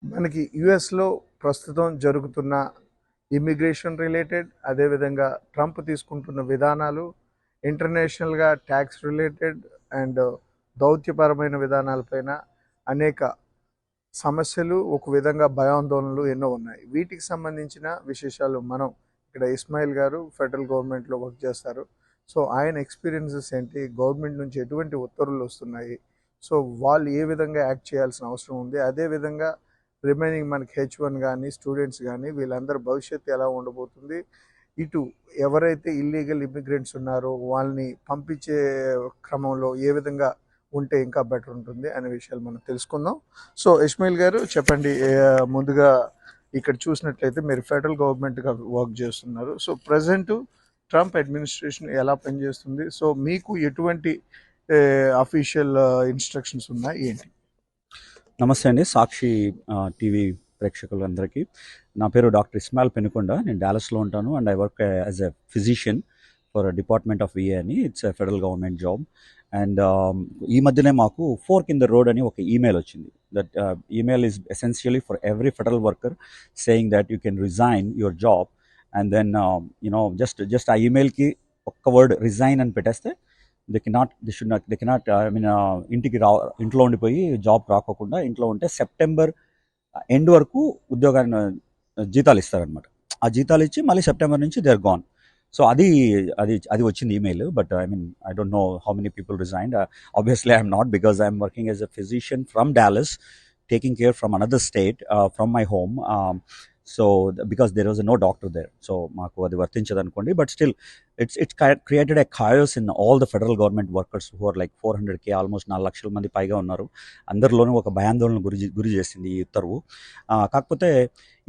మనకి యుఎస్లో ప్రస్తుతం జరుగుతున్న ఇమ్మిగ్రేషన్ రిలేటెడ్, అదేవిధంగా ట్రంప్ తీసుకుంటున్న విధానాలు, ఇంటర్నేషనల్గా ట్యాక్స్ రిలేటెడ్ అండ్ దౌత్యపరమైన విధానాలపైన అనేక సమస్యలు, ఒక విధంగా భయాందోళనలు ఎన్నో ఉన్నాయి. వీటికి సంబంధించిన విశేషాలు మనం ఇక్కడ ఇస్మాయిల్ గారు ఫెడరల్ గవర్నమెంట్లో వర్క్ చేస్తారు. సో ఆయన ఎక్స్పీరియన్సెస్ ఏంటి, గవర్నమెంట్ నుంచి ఎటువంటి ఉత్తర్వులు వస్తున్నాయి, సో వాళ్ళు ఏ విధంగా యాక్ట్ చేయాల్సిన అవసరం ఉంది, అదేవిధంగా రిమైనింగ్ మనకి H1 కానీ స్టూడెంట్స్ కానీ వీళ్ళందరి భవిష్యత్తు ఎలా ఉండబోతుంది, ఇటు ఎవరైతే ఇల్లీగల్ ఇమిగ్రెంట్స్ ఉన్నారో వాళ్ళని పంపించే క్రమంలో ఏ విధంగా ఉంటే ఇంకా బెటర్ ఉంటుంది అనే విషయాలు మనం తెలుసుకుందాం. సో ఇస్మాయిల్ గారు చెప్పండి, ముందుగా ఇక్కడ చూసినట్లయితే మీరు ఫెడరల్ గవర్నమెంట్గా వర్క్ చేస్తున్నారు. సో ప్రజెంట్ ట్రంప్ అడ్మినిస్ట్రేషన్ ఎలా పనిచేస్తుంది, సో మీకు ఎటువంటి అఫీషియల్ ఇన్స్ట్రక్షన్స్ ఉన్నాయి ఏంటి? నమస్తే అండి, సాక్షి టీవీ ప్రేక్షకులందరికీ. నా పేరు డాక్టర్ ఇస్మాయిల్ పెనుకొండ. నేను డాలస్లో ఉంటాను and I work as a physician for department of VA అని. It's a federal government job. And ఈ మధ్యనే మాకు ఫోర్క్ ఇన్ ద రోడ్ అని ఒక ఈమెయిల్ వచ్చింది. That email is essentially for every federal worker saying that you can resign your job. And then just ఆ ఈమెయిల్కి ఒక్క వర్డ్ రిజైన్ అని పెట్టేస్తే దే కెనాట్ ఇంట్లో ఉండిపోయి జాబ్ రాకోకుండా ఇంట్లో ఉంటే సెప్టెంబర్ ఎండ్ వరకు ఉద్యోగాన్ని జీతాలు ఇస్తారనమాట. ఆ జీతాలు ఇచ్చి మళ్ళీ సెప్టెంబర్ నుంచి దే ఆర్ గాన్. సో అది వచ్చింది email. But I don't know how many people resigned. Obviously I'm not, because I'm working as a physician from Dallas, taking care from another state, from my home. So because there was no doctor there, so maaku adi vartinchadu anukondi. But still it's created a chaos in all the federal government workers who are like 400k, almost 4 lakshal mandi paiga unnaru. Andarlonu oka bhayandolan guri chesindi ee uttarvu. Kakapothe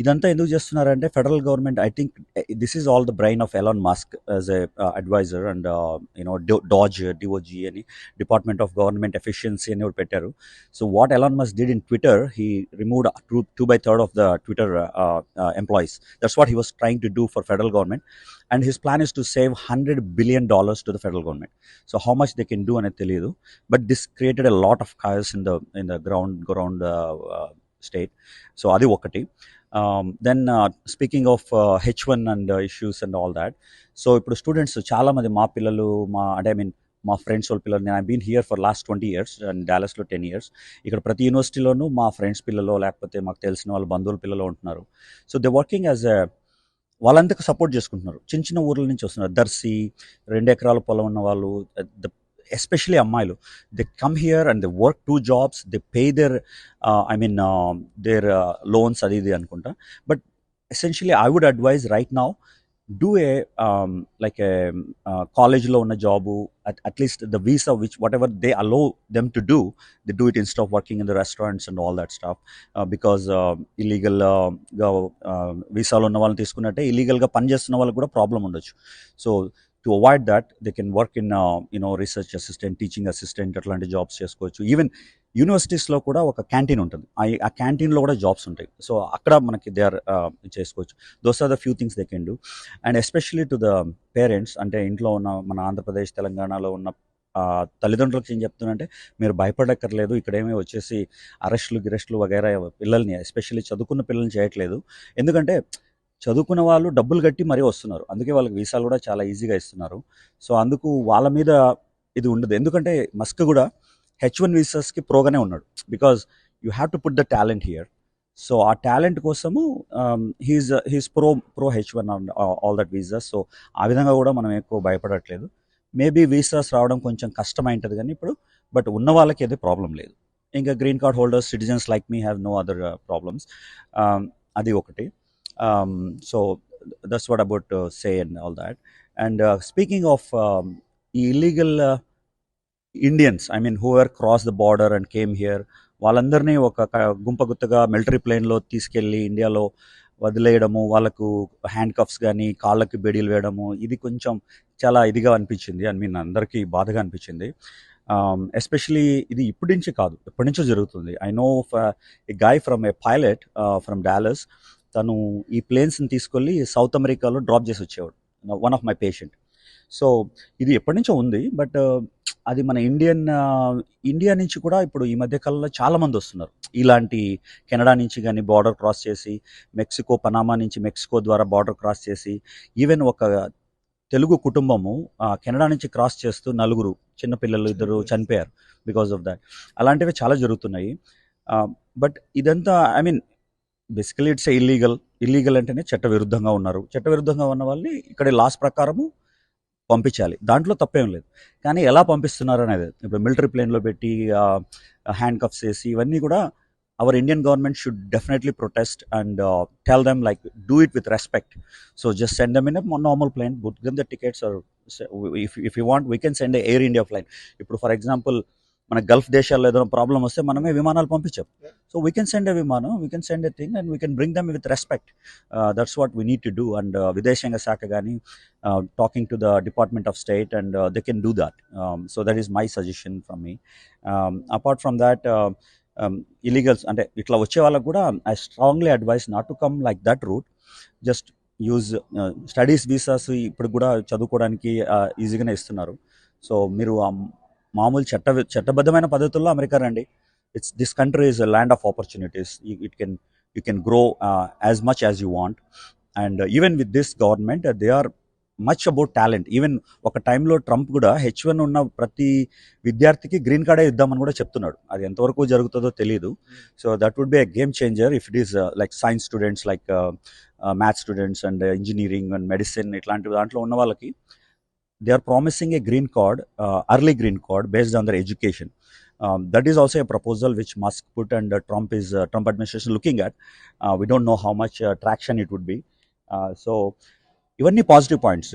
ఇదంతా ఎందుకు చేస్తున్నారంటే federal government, I think this is all the brain of Elon Musk as a adviser and DOG అని, department of government efficiency అని పెట్టారు. So what Elon Musk did in Twitter, he removed 2/3 of the Twitter employees. That's what he was trying to do for federal government, and his plan is to save $100 billion to the federal government. So how much they can do ane teliyadu, but this created a lot of chaos in the ground state. So adi okati. Then speaking of H1 and issues and all that, so ఇప్పుడు students చాలా మంది మా పిల్లలు, మా friends వాళ్ళ పిల్లలు, నేను been here for last 20 years and డాలస్లో 10 years. ఇక్కడ ప్రతి యూనివర్సిటీలోనూ మా ఫ్రెండ్స్ పిల్లలు లేకపోతే మాకు తెలిసిన వాళ్ళ బంధువుల పిల్లలు ఉంటున్నారు. So they working as a, వాళ్ళంతకు సపోర్ట్ చేసుకుంటున్నారు. చిన్న చిన్న ఊర్ల నుంచి వస్తున్నారు. దర్శి 2 ఎకరాల పొలం ఉన్న వాళ్ళు, ఎస్పెషలీ అమ్మాయిలు, they come here and they work 2 jobs, they pay their loans అది ఇది అనుకుంటా. But essentially I would advise right now, do a కాలేజ్లో ఉన్న job, at least the visa which whatever they allow them to do, they do it instead of working in the restaurants and all that stuff. Because ఇల్లీగల్గా వీసాలో ఉన్న వాళ్ళని తీసుకున్నట్టే ఇల్లీగల్గా పనిచేస్తున్న వాళ్ళకి కూడా problem ఉండొచ్చు. So to avoid that they can work in research assistant, teaching assistant, అట్లాంటి jobs చేసుకోవచ్చు. ఈవెన్ యూనివర్సిటీస్లో కూడా ఒక క్యాంటీన్ ఉంటుంది, ఆ క్యాంటీన్లో కూడా జాబ్స్ ఉంటాయి. సో అక్కడ మనకి దే ఆర్ చేసుకోవచ్చు. Those are the few things they can do. And especially to the parents, అంటే ఇంట్లో ఉన్న మన ఆంధ్రప్రదేశ్ తెలంగాణలో ఉన్న తల్లిదండ్రులకు ఏం చెప్తున్నానంటే, మీరు భయపడక్కర్లేదు. ఇక్కడేమీ వచ్చేసి గిరెస్టులు వగైరా పిల్లల్ని, ఎస్పెషల్లీ చదువుకున్న పిల్లల్ని చేయట్లేదు. ఎందుకంటే చదువుకున్న వాళ్ళు డబ్బులు కట్టి మరీ వస్తున్నారు, అందుకే వాళ్ళకి వీసాలు కూడా చాలా ఈజీగా ఇస్తున్నారు. సో అందుకు వాళ్ళ మీద ఇది ఉండదు. ఎందుకంటే మస్క్ కూడా H1 వీసాస్కి ప్రోగానే ఉన్నాడు, because you have to put the talent here. So ఆ టాలెంట్ కోసము he's pro H1 all that visas. So ఆ విధంగా కూడా మనం ఎక్కువ భయపడట్లేదు. మేబీ వీసాస్ రావడం కొంచెం కష్టమైంటుంది కానీ ఇప్పుడు, బట్ ఉన్న వాళ్ళకి అయితే ప్రాబ్లం లేదు. ఇంకా green card holders, citizens like me have no other problems. అది ఒకటి. So that's what about say and all that. And speaking of illegal Indians, who were crossed the border and came here, వాళ్ళందరినీ ఒక గుంపగుత్తగా military ప్లేన్లో తీసుకెళ్ళి ఇండియాలో వదిలేయడము, వాళ్ళకు hand cuffs కానీ కాళ్ళకి బెడీలు వేయడము, ఇది కొంచెం చాలా ఇదిగా అనిపించింది. అందరికీ బాధగా అనిపించింది. ఎస్పెషలీ ఇది ఇప్పటి నుంచి కాదు, ఎప్పటి నుంచో జరుగుతుంది. I know a guy from a pilot from Dallas. తను ఈ ప్లేన్స్ని తీసుకెళ్ళి సౌత్ అమెరికాలో డ్రాప్ చేసి వచ్చేవాడు, one of my patient. So ఇది ఎప్పటి నుంచో ఉంది, బట్ అది మన ఇండియా నుంచి కూడా ఇప్పుడు ఈ మధ్య కాలంలో చాలామంది వస్తున్నారు ఇలాంటి కెనడా నుంచి కానీ బార్డర్ క్రాస్ చేసి, మెక్సికో పనామా నుంచి మెక్సికో ద్వారా బార్డర్ క్రాస్ చేసి, ఈవెన్ ఒక తెలుగు కుటుంబము కెనడా నుంచి క్రాస్ చేస్తూ నలుగురు చిన్నపిల్లలు ఇద్దరు చనిపోయారు బికాస్ ఆఫ్ దాట్. అలాంటివి చాలా జరుగుతున్నాయి. బట్ ఇదంతా I mean basically it's illegal అంటేనే చట్ట విరుద్ధంగా ఉన్నారు. చట్ట విరుద్ధంగా ఉన్న వాళ్ళని ఇక్కడ లాస్ ప్రకారము పంపించాలి, దాంట్లో తప్పేం లేదు. కానీ ఎలా పంపిస్తున్నారు అనేది, ఇప్పుడు మిలిటరీ ప్లేన్లో పెట్టి హ్యాండ్ కఫ్స్ వేసి ఇవన్నీ కూడా our Indian government should definitely protest and tell them like do it with respect. So just send them in a normal plane, book them the tickets, or if you want we can send a Air India flight. ఇప్పుడు for example మన Gulf దేశాల్లో ఏదైనా problem వస్తే మనమే విమానాలు పంపించాం. So we can send a విమానం, we can send a thing and we can bring them with respect. That's what we need to do. And విదేశాంగ శాఖ కానీ talking to the department of state and they can do that. So that is my suggestion from me. Apart from that illegals అంటే ఇట్లా వచ్చే వాళ్ళకు కూడా I strongly advise not to come like that route. Just use studies visas ఇప్పుడు కూడా చదువుకోవడానికి ఈజీగానే ఇస్తున్నారు. సో మీరు మామూలు చట్టబద్ధమైన పద్ధతుల్లో అమెరికా రండి. This country is a land of opportunities. You can grow as much as you want. And even with this government they are much about talent. Even ఒక టైంలో ట్రంప్ కూడా H1 ఉన్న ప్రతి విద్యార్థికి గ్రీన్ కార్డే ఇద్దామని కూడా చెప్తున్నాడు. అది ఎంతవరకు జరుగుతుందో తెలియదు. So that would be a game changer if it is like science students, like maths students and engineering and medicine ఇట్లాంటి దాంట్లో ఉన్న వాళ్ళకి they are promising a green card, early green card based on their education. That is also a proposal which Musk put and Trump administration looking at. We don't know how much traction it would be. So ivanni positive points.